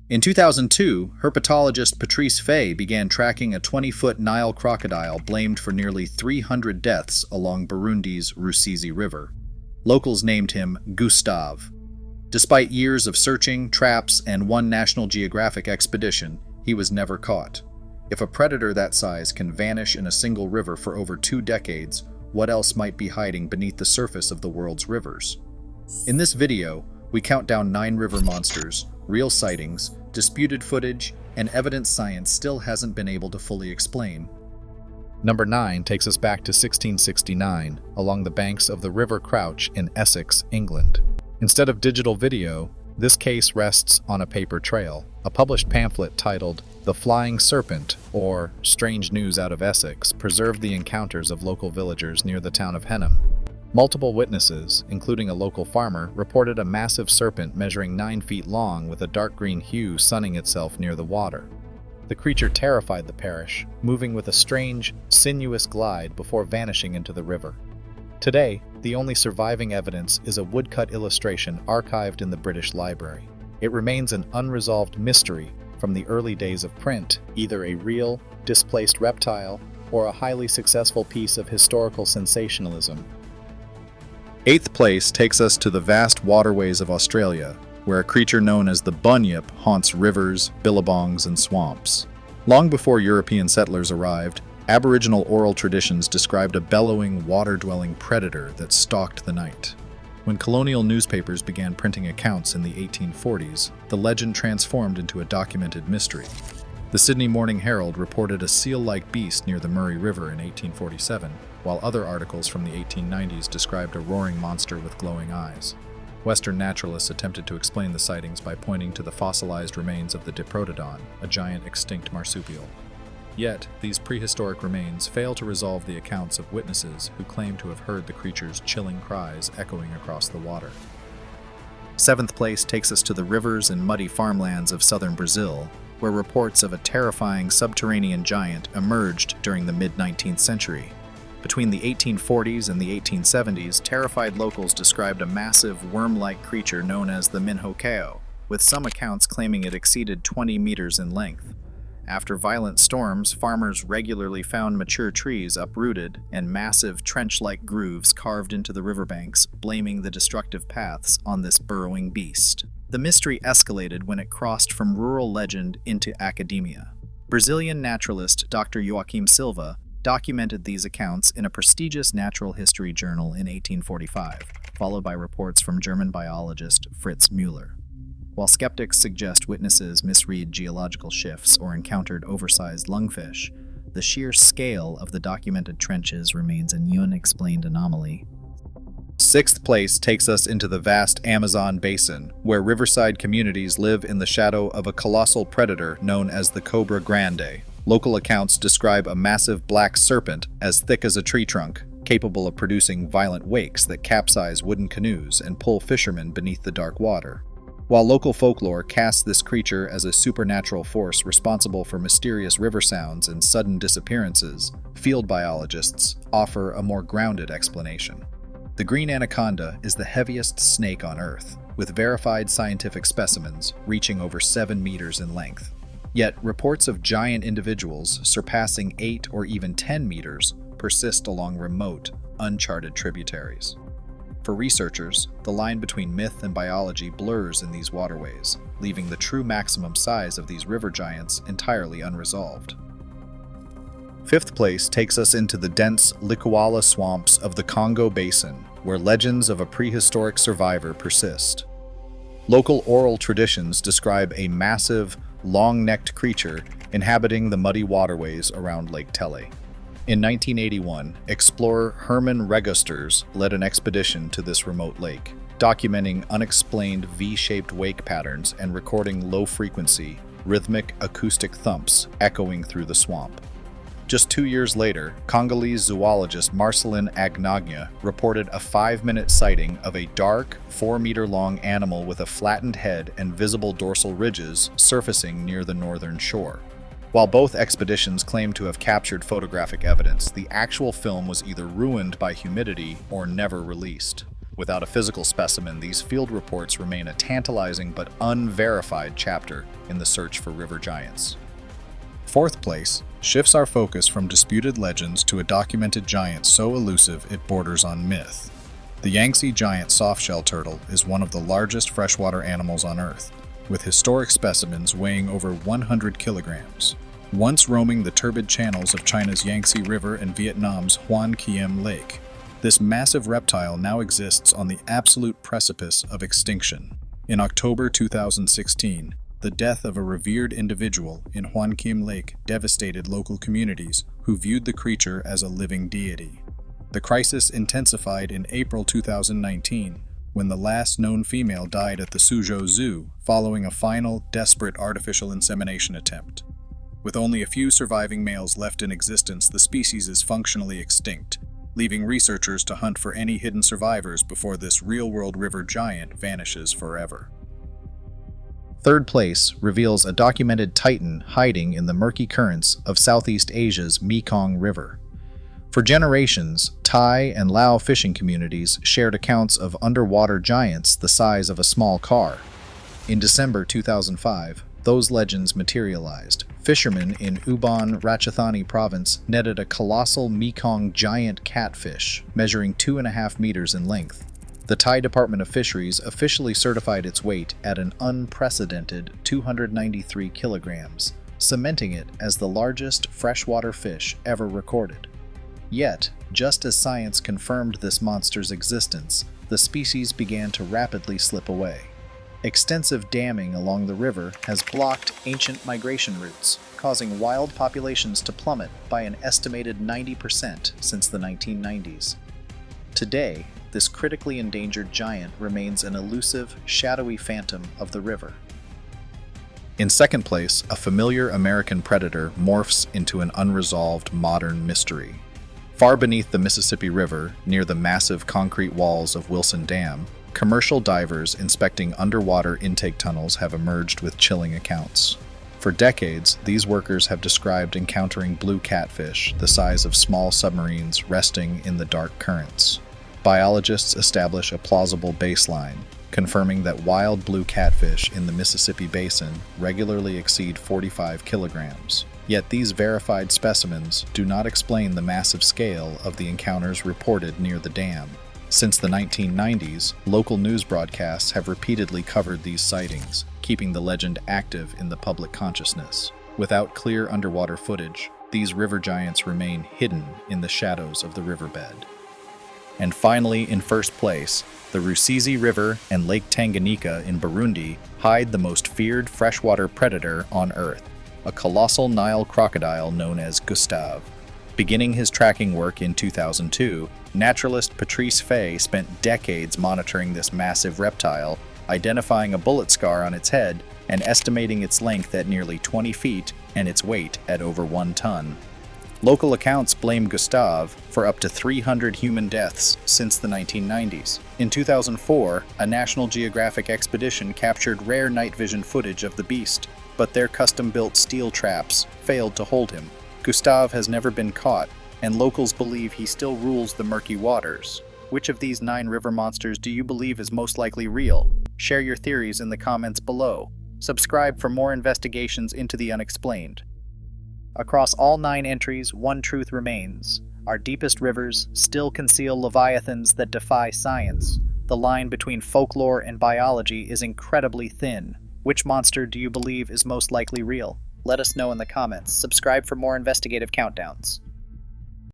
In 2002, herpetologist Patrice Fay began tracking a 20-foot Nile crocodile blamed for nearly 300 deaths along Burundi's Rusizi River. Locals named him Gustav. Despite years of searching, traps, and one National Geographic expedition, he was never caught. If a predator that size can vanish in a single river for over 2 decades, what else might be hiding beneath the surface of the world's rivers? In this video, we count down 9 river monsters, real sightings, disputed footage, and evidence science still hasn't been able to fully explain. Number 9 takes us back to 1669, along the banks of the River Crouch in Essex, England. Instead of digital video, this case rests on a paper trail. A published pamphlet titled The Flying Serpent, or Strange News Out of Essex, preserved the encounters of local villagers near the town of Henham. Multiple witnesses, including a local farmer, reported a massive serpent measuring 9 feet long with a dark green hue sunning itself near the water. The creature terrified the parish, moving with a strange, sinuous glide before vanishing into the river. Today, the only surviving evidence is a woodcut illustration archived in the British Library. It remains an unresolved mystery from the early days of print, either a real, displaced reptile or a highly successful piece of historical sensationalism. 8th place takes us to the vast waterways of Australia, where a creature known as the bunyip haunts rivers, billabongs, and swamps. Long before European settlers arrived, Aboriginal oral traditions described a bellowing, water-dwelling predator that stalked the night. When colonial newspapers began printing accounts in the 1840s, the legend transformed into a documented mystery. The Sydney Morning Herald reported a seal-like beast near the Murray River in 1847, while other articles from the 1890s described a roaring monster with glowing eyes. Western naturalists attempted to explain the sightings by pointing to the fossilized remains of the Diprotodon, a giant extinct marsupial. Yet, these prehistoric remains fail to resolve the accounts of witnesses who claim to have heard the creature's chilling cries echoing across the water. 7th place takes us to the rivers and muddy farmlands of southern Brazil, where reports of a terrifying subterranean giant emerged during the mid-19th century. Between the 1840s and the 1870s, terrified locals described a massive worm-like creature known as the Minhocão, with some accounts claiming it exceeded 20 meters in length. After violent storms, farmers regularly found mature trees uprooted and massive trench-like grooves carved into the riverbanks, blaming the destructive paths on this burrowing beast. The mystery escalated when it crossed from rural legend into academia. Brazilian naturalist Dr. Joaquim Silva documented these accounts in a prestigious natural history journal in 1845, followed by reports from German biologist Fritz Müller. While skeptics suggest witnesses misread geological shifts or encountered oversized lungfish, the sheer scale of the documented trenches remains an unexplained anomaly. 6th place takes us into the vast Amazon basin, where riverside communities live in the shadow of a colossal predator known as the Cobra Grande. Local accounts describe a massive black serpent as thick as a tree trunk, capable of producing violent wakes that capsize wooden canoes and pull fishermen beneath the dark water. While local folklore casts this creature as a supernatural force responsible for mysterious river sounds and sudden disappearances, field biologists offer a more grounded explanation. The green anaconda is the heaviest snake on Earth, with verified scientific specimens reaching over 7 meters in length. Yet, reports of giant individuals surpassing 8 or even 10 meters persist along remote, uncharted tributaries. For researchers, the line between myth and biology blurs in these waterways, leaving the true maximum size of these river giants entirely unresolved. 5th place takes us into the dense liquala swamps of the Congo Basin, where legends of a prehistoric survivor persist. Local oral traditions describe a massive, long-necked creature inhabiting the muddy waterways around Lake Tele. In 1981, explorer Herman Regosters led an expedition to this remote lake, documenting unexplained V-shaped wake patterns and recording low-frequency, rhythmic acoustic thumps echoing through the swamp. Just 2 years later, Congolese zoologist Marcelin Agnagna reported a 5-minute sighting of a dark, 4-meter-long animal with a flattened head and visible dorsal ridges surfacing near the northern shore. While both expeditions claimed to have captured photographic evidence, the actual film was either ruined by humidity or never released. Without a physical specimen, these field reports remain a tantalizing but unverified chapter in the search for river giants. Fourth place shifts our focus from disputed legends to a documented giant so elusive it borders on myth. The Yangtze giant softshell turtle is one of the largest freshwater animals on Earth, with historic specimens weighing over 100 kilograms. Once roaming the turbid channels of China's Yangtze River and Vietnam's Hoan Kiem Lake, this massive reptile now exists on the absolute precipice of extinction. In October 2016, the death of a revered individual in Hoan Kiem Lake devastated local communities who viewed the creature as a living deity. The crisis intensified in April 2019, when the last known female died at the Suzhou Zoo following a final, desperate artificial insemination attempt. With only a few surviving males left in existence, the species is functionally extinct, leaving researchers to hunt for any hidden survivors before this real-world river giant vanishes forever. Third place reveals a documented titan hiding in the murky currents of Southeast Asia's Mekong River. For generations, Thai and Lao fishing communities shared accounts of underwater giants the size of a small car. In December 2005, those legends materialized. Fishermen in Ubon Ratchathani province netted a colossal Mekong giant catfish measuring 2.5 meters in length. The Thai Department of Fisheries officially certified its weight at an unprecedented 293 kilograms, cementing it as the largest freshwater fish ever recorded. Yet, just as science confirmed this monster's existence, the species began to rapidly slip away. Extensive damming along the river has blocked ancient migration routes, causing wild populations to plummet by an estimated 90% since the 1990s. Today, this critically endangered giant remains an elusive, shadowy phantom of the river. In second place, a familiar American predator morphs into an unresolved modern mystery. Far beneath the Mississippi River, near the massive concrete walls of Wilson Dam, commercial divers inspecting underwater intake tunnels have emerged with chilling accounts. For decades, these workers have described encountering blue catfish the size of small submarines resting in the dark currents. Biologists establish a plausible baseline, confirming that wild blue catfish in the Mississippi Basin regularly exceed 45 kilograms. Yet these verified specimens do not explain the massive scale of the encounters reported near the dam. Since the 1990s, local news broadcasts have repeatedly covered these sightings, keeping the legend active in the public consciousness. Without clear underwater footage, these river giants remain hidden in the shadows of the riverbed. And finally, in first place, the Rusizi River and Lake Tanganyika in Burundi hide the most feared freshwater predator on Earth, a colossal Nile crocodile known as Gustav. Beginning his tracking work in 2002, naturalist Patrice Fay spent decades monitoring this massive reptile, identifying a bullet scar on its head and estimating its length at nearly 20 feet and its weight at over 1 ton. Local accounts blame Gustav for up to 300 human deaths since the 1990s. In 2004, a National Geographic expedition captured rare night vision footage of the beast, but their custom-built steel traps failed to hold him. Gustav has never been caught, and locals believe he still rules the murky waters. Which of these 9 river monsters do you believe is most likely real? Share your theories in the comments below. Subscribe for more investigations into the unexplained. Across all 9 entries, one truth remains. Our deepest rivers still conceal leviathans that defy science. The line between folklore and biology is incredibly thin. Which monster do you believe is most likely real? Let us know in the comments. Subscribe for more investigative countdowns.